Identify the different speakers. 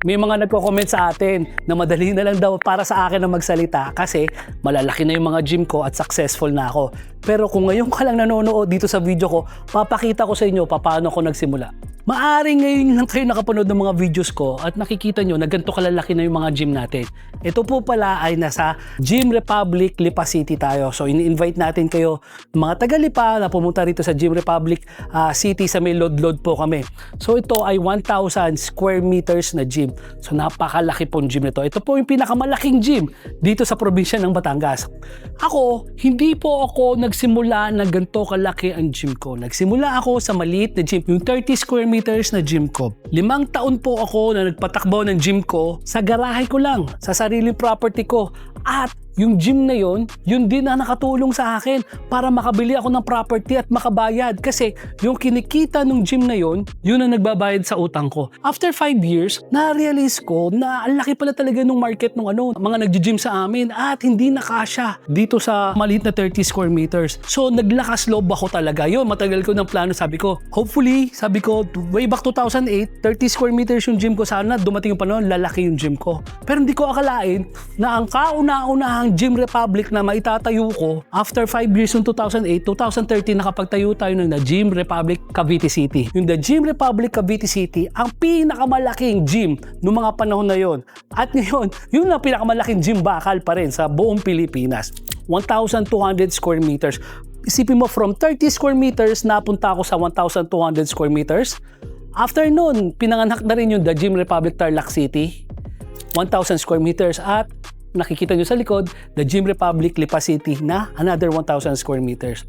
Speaker 1: May mga nagko-comment sa atin na madali na lang daw para sa akin na magsalita kasi malalaki na yung mga gym ko at successful na ako. Pero kung ngayon ka lang nanonood dito sa video ko, papakita ko sa inyo paano ako nagsimula. Maaring ngayon lang kayo nakapanood ng mga videos ko at nakikita nyo na ganito kalalaki na yung mga gym natin. Ito po pala ay nasa Gym Republic, Lipa City tayo. So ini-invite natin kayo mga taga-Lipa na pumunta rito sa Gym Republic City sa may Lodlod po kami. So ito ay 1,000 square meters na gym. So napakalaki pong gym nito. Ito po yung pinakamalaking gym dito sa probinsya ng Batangas. Ako, hindi po ako nagsimula na ganito kalaki ang gym ko. Nagsimula ako sa maliit na gym, yung 30 square meters na gym ko. 5 taon po ako na nagpatakbo ng gym ko sa garahe ko lang, sa sariling property ko. At yung gym na yun din na nakatulong sa akin para makabili ako ng property at makabayad. Kasi yung kinikita ng gym na yun ang nagbabayad sa utang ko. After 5 years, na-realize ko na ang laki pala talaga ng market ng mga nagji-gym sa amin at hindi nakasya dito sa maliit na 30 square meters. So naglakas loob ako talaga. Yun, matagal ko ng plano. Sabi ko, hopefully, way back 2008, 30 square meters yung gym ko. Sana dumating yung panahon, lalaki yung gym ko. Pero hindi ko akalain na ang kauna-unahang Gym Republic na maitatayo ko after 5 years yung 2008, 2013 nakapagtayo tayo ng The Gym Republic Cavite City. Yung The Gym Republic Cavite City ang pinakamalaking gym noong mga panahon na yon. At ngayon, yun ang pinakamalaking gym bakal pa rin sa buong Pilipinas. 1,200 square meters. Isipin mo, from 30 square meters napunta ako sa 1,200 square meters. After nun, pinanganak na rin yung The Gym Republic Tarlac City. 1,000 square meters at nakikita nyo sa likod, The Gym Republic Lipa City na another 1,000 square meters.